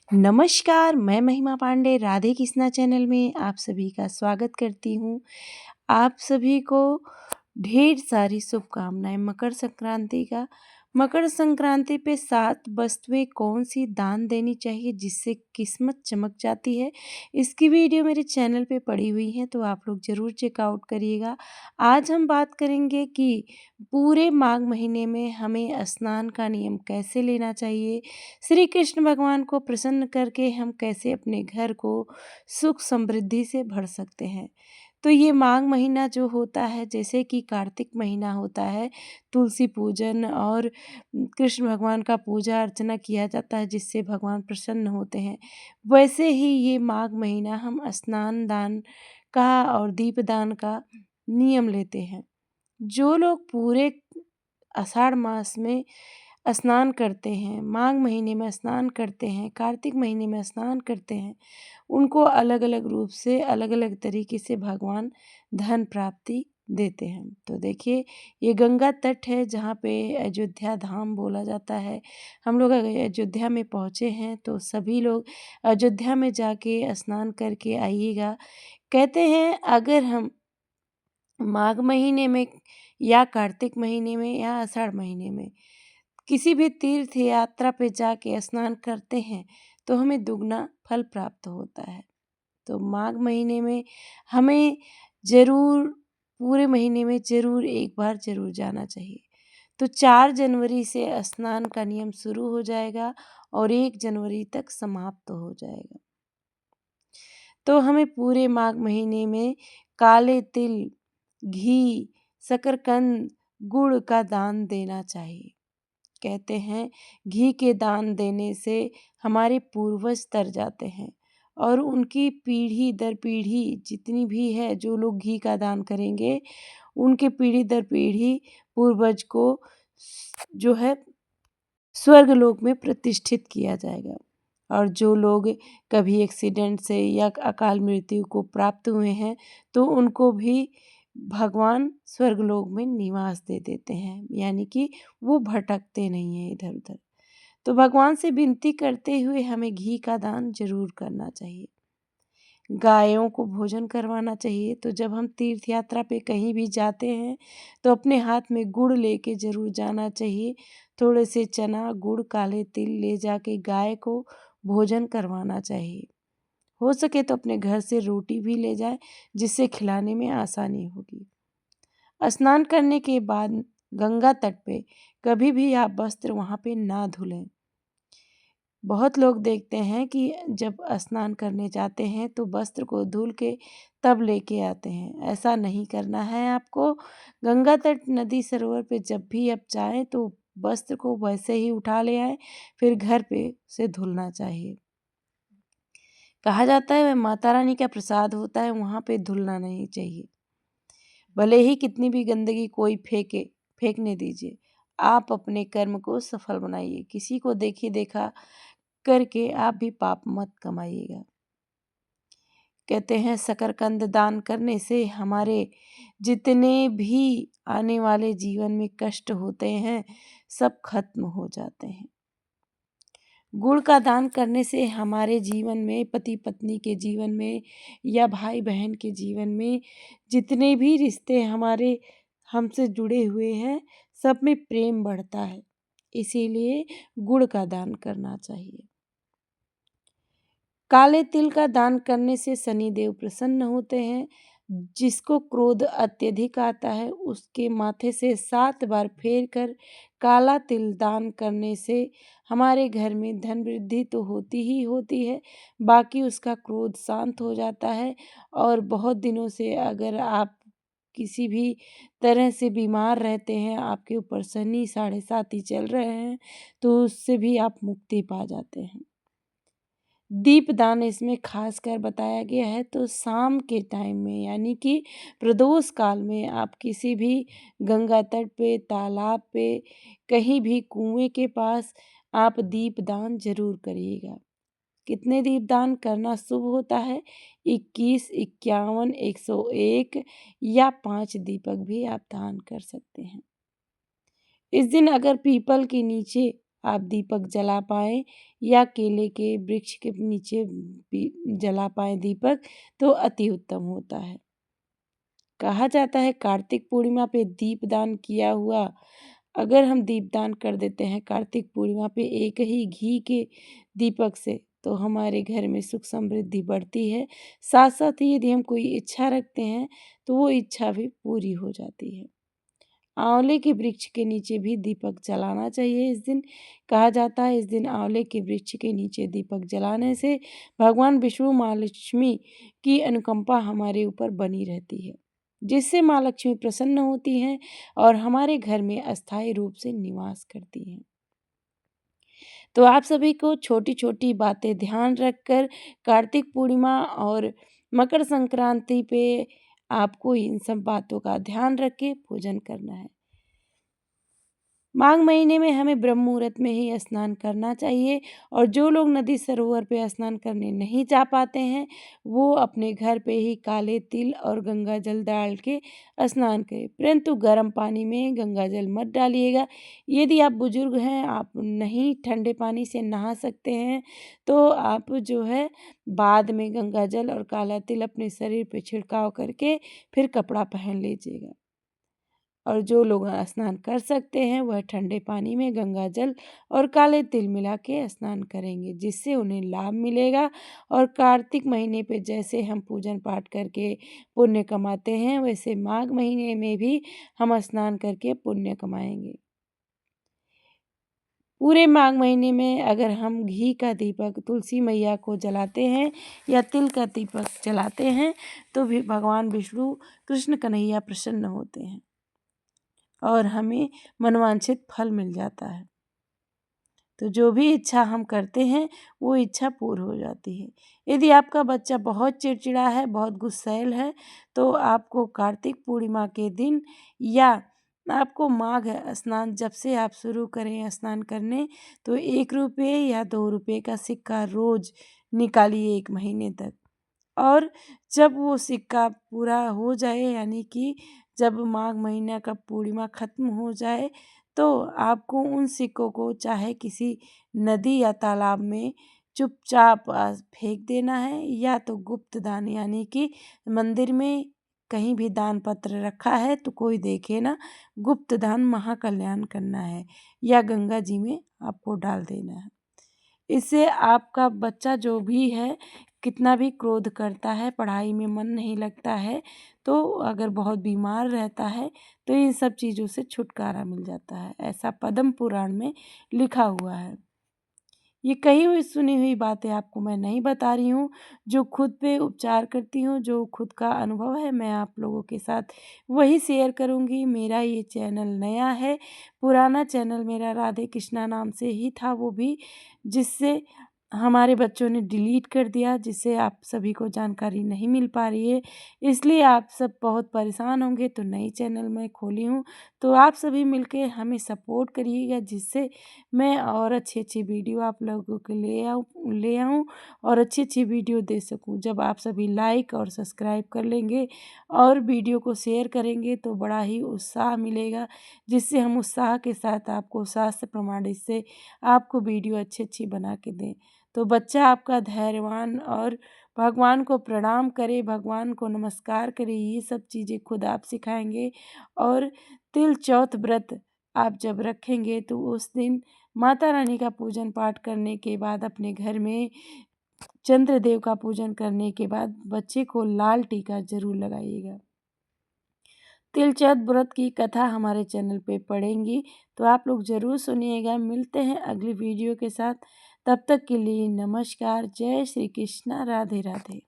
नमस्कार, मैं महिमा पांडे राधे कृष्णा चैनल में आप सभी का स्वागत करती हूँ। आप सभी को ढेर सारी शुभकामनाएँ मकर संक्रांति का। मकर संक्रांति पे 7 वस्तुएँ कौन-सी दान देनी चाहिए जिससे किस्मत चमक जाती है, इसकी वीडियो मेरे चैनल पे पड़ी हुई है, तो आप लोग ज़रूर चेकआउट करिएगा। आज हम बात करेंगे कि पूरे माघ महीने में हमें स्नान का नियम कैसे लेना चाहिए, श्री कृष्ण भगवान को प्रसन्न करके हम कैसे अपने घर को सुख समृद्धि से भर सकते हैं। तो ये माघ महीना जो होता है, जैसे कि कार्तिक महीना होता है, तुलसी पूजन और कृष्ण भगवान का पूजा अर्चना किया जाता है जिससे भगवान प्रसन्न होते हैं। वैसे ही ये माघ महीना हम स्नान दान का और दीपदान का नियम लेते हैं। जो लोग पूरे आषाढ़ मास में स्नान करते हैं, माघ महीने में स्नान करते हैं, कार्तिक महीने में स्नान करते हैं, उनको अलग-अलग रूप से, अलग-अलग तरीके से भगवान धन प्राप्ति देते हैं। तो देखिए, ये गंगा तट है जहाँ पे अयोध्या धाम बोला जाता है। हम लोग अयोध्या में पहुँचे हैं, तो सभी लोग अयोध्या में जाके स्नान करके आइएगा। कहते हैं अगर हम माघ महीने में या कार्तिक महीने में या आषाढ़ महीने में किसी भी तीर्थ यात्रा पे जाके स्नान करते हैं तो हमें दुगना फल प्राप्त होता है। तो माघ महीने में हमें ज़रूर पूरे महीने में ज़रूर एक बार ज़रूर जाना चाहिए। तो 4 जनवरी से स्नान का नियम शुरू हो जाएगा और 1 जनवरी तक समाप्त हो जाएगा। तो हमें पूरे माघ महीने में काले तिल, घी, शकरकंद, गुड़ का दान देना चाहिए। कहते हैं घी के दान देने से हमारे पूर्वज तर जाते हैं और उनकी पीढ़ी दर पीढ़ी जितनी भी है, जो लोग घी का दान करेंगे उनके पीढ़ी दर पीढ़ी पूर्वज को जो है स्वर्गलोक में प्रतिष्ठित किया जाएगा। और जो लोग कभी एक्सीडेंट से या अकाल मृत्यु को प्राप्त हुए हैं तो उनको भी भगवान स्वर्गलोक में निवास दे देते हैं, यानी कि वो भटकते नहीं हैं इधर-उधर। तो भगवान से विनती करते हुए हमें घी का दान ज़रूर करना चाहिए। गायों को भोजन करवाना चाहिए। तो जब हम तीर्थ यात्रा पे कहीं भी जाते हैं तो अपने हाथ में गुड़ लेके ज़रूर जाना चाहिए। थोड़े से चना, गुड़, काले तिल ले जाके गाय को भोजन करवाना चाहिए। हो सके तो अपने घर से रोटी भी ले जाएँ जिससे खिलाने में आसानी होगी। स्नान करने के बाद गंगा तट पे कभी भी आप वस्त्र वहाँ पे ना धुलें। बहुत लोग देखते हैं कि जब स्नान करने जाते हैं तो वस्त्र को धुल के तब लेके आते हैं। ऐसा नहीं करना है आपको। गंगा तट, नदी, सरोवर पे जब भी आप जाएँ तो वस्त्र को वैसे ही उठा ले आएँ, फिर घर पे उसे धुलना चाहिए। कहा जाता है वह माता रानी का प्रसाद होता है, वहाँ पे धुलना नहीं चाहिए। भले ही कितनी भी गंदगी कोई फेंके, फेंकने दीजिए। आप अपने कर्म को सफल बनाइए। किसी को देखी देखा करके आप भी पाप मत कमाइएगा। कहते हैं शकरकंद दान करने से हमारे जितने भी आने वाले जीवन में कष्ट होते हैं सब खत्म हो जाते हैं। गुड़ का दान करने से हमारे जीवन में, पति पत्नी के जीवन में या भाई बहन के जीवन में जितने भी रिश्ते हमारे हमसे जुड़े हुए हैं सब में प्रेम बढ़ता है। इसीलिए गुड़ का दान करना चाहिए। काले तिल का दान करने से शनिदेव प्रसन्न होते हैं। जिसको क्रोध अत्यधिक आता है उसके माथे से 7 बार फेर कर काला तिल दान करने से हमारे घर में धन वृद्धि तो होती ही होती है, बाकी उसका क्रोध शांत हो जाता है। और बहुत दिनों से अगर आप किसी भी तरह से बीमार रहते हैं, आपके ऊपर शनि साढ़े सात ही चल रहे हैं, तो उससे भी आप मुक्ति पा जाते हैं। दीपदान इसमें खासकर बताया गया है। तो शाम के टाइम में, यानी कि प्रदोष काल में, आप किसी भी गंगा तट पे, तालाब पे, कहीं भी कुएं के पास आप दीपदान जरूर करिएगा। कितने दीपदान करना शुभ होता है? 21, 51, 101 या 5 दीपक भी आप दान कर सकते हैं। इस दिन अगर पीपल के नीचे आप दीपक जला पाएँ या केले के वृक्ष के नीचे भी जला पाएँ दीपक, तो अति उत्तम होता है। कहा जाता है कार्तिक पूर्णिमा पे दीपदान किया हुआ, अगर हम दीपदान कर देते हैं कार्तिक पूर्णिमा पे एक ही घी के दीपक से, तो हमारे घर में सुख समृद्धि बढ़ती है। साथ साथ ही यदि हम कोई इच्छा रखते हैं तो वो इच्छा भी पूरी हो जाती है। आंवले के वृक्ष के नीचे भी दीपक जलाना चाहिए इस दिन। कहा जाता है इस दिन आंवले के वृक्ष के नीचे दीपक जलाने से भगवान विष्णु माँ लक्ष्मी की अनुकंपा हमारे ऊपर बनी रहती है, जिससे माँ लक्ष्मी प्रसन्न होती हैं और हमारे घर में अस्थायी रूप से निवास करती हैं। तो आप सभी को छोटी छोटी बातें ध्यान रखकर कार्तिक पूर्णिमा और मकर संक्रांति पे आपको इन सब बातों का ध्यान रख के पूजन करना है। माघ महीने में हमें ब्रह्म मुहूर्त में ही स्नान करना चाहिए, और जो लोग नदी सरोवर पे स्नान करने नहीं जा पाते हैं वो अपने घर पे ही काले तिल और गंगा जल डाल के स्नान करें, परंतु गर्म पानी में गंगा जल मत डालिएगा। यदि आप बुजुर्ग हैं, आप नहीं ठंडे पानी से नहा सकते हैं, तो आप जो है बाद में गंगा जल और काला तिल अपने शरीर पे छिड़काव करके फिर कपड़ा पहन लीजिएगा। और जो लोग स्नान कर सकते हैं वह ठंडे पानी में गंगा जल और काले तिल मिला के स्नान करेंगे, जिससे उन्हें लाभ मिलेगा। और कार्तिक महीने पे जैसे हम पूजन पाठ करके पुण्य कमाते हैं, वैसे माघ महीने में भी हम स्नान करके पुण्य कमाएंगे। पूरे माघ महीने में अगर हम घी का दीपक तुलसी मैया को जलाते हैं या तिल का दीपक जलाते हैं, तो भी भगवान विष्णु कृष्ण कन्हैया प्रसन्न होते हैं और हमें मनवांछित फल मिल जाता है। तो जो भी इच्छा हम करते हैं वो इच्छा पूर्ण हो जाती है। यदि आपका बच्चा बहुत चिड़चिड़ा है, बहुत गुस्सैल है, तो आपको कार्तिक पूर्णिमा के दिन या आपको माघ स्नान जब से आप शुरू करें स्नान करने, तो 1 रुपये या 2 रुपये का सिक्का रोज निकालिए 1 महीने तक। और जब वो सिक्का पूरा हो जाए, यानी कि जब माघ महीना का पूर्णिमा खत्म हो जाए, तो आपको उन सिक्कों को चाहे किसी नदी या तालाब में चुपचाप फेंक देना है, या तो गुप्त दान यानी कि मंदिर में कहीं भी दान पत्र रखा है तो कोई देखे ना, गुप्त दान महाकल्याण करना है, या गंगा जी में आपको डाल देना है। इससे आपका बच्चा जो भी है कितना भी क्रोध करता है, पढ़ाई में मन नहीं लगता है, तो अगर बहुत बीमार रहता है तो इन सब चीज़ों से छुटकारा मिल जाता है। ऐसा पद्म पुराण में लिखा हुआ है। ये कही हुई सुनी हुई बातें आपको मैं नहीं बता रही हूँ, जो खुद पे उपचार करती हूँ, जो खुद का अनुभव है मैं आप लोगों के साथ वही शेयर करूँगी। मेरा ये चैनल नया है, पुराना चैनल मेरा राधे कृष्णा नाम से ही था, वो भी जिससे हमारे बच्चों ने डिलीट कर दिया, जिससे आप सभी को जानकारी नहीं मिल पा रही है, इसलिए आप सब बहुत परेशान होंगे। तो नई चैनल मैं खोली हूँ, तो आप सभी मिलके हमें सपोर्ट करिएगा, जिससे मैं और अच्छी वीडियो आप लोगों के ले आऊँ और अच्छी वीडियो दे सकूँ। जब आप सभी लाइक और सब्सक्राइब कर लेंगे और वीडियो को शेयर करेंगे तो बड़ा ही उत्साह मिलेगा, जिससे हम उत्साह के साथ आपको शास्त्र प्रमाणित से आपको वीडियो अच्छी बना के दें। तो बच्चा आपका धैर्यवान और भगवान को प्रणाम करे, भगवान को नमस्कार करे, ये सब चीज़ें खुद आप सिखाएंगे। और तिल चौथ व्रत आप जब रखेंगे तो उस दिन माता रानी का पूजन पाठ करने के बाद अपने घर में चंद्रदेव का पूजन करने के बाद बच्चे को लाल टीका जरूर लगाइएगा। तिल चौथ व्रत की कथा हमारे चैनल पे पढ़ेंगी, तो आप लोग ज़रूर सुनिएगा। मिलते हैं अगली वीडियो के साथ, तब तक के लिए नमस्कार। जय श्री कृष्णा, राधे राधे।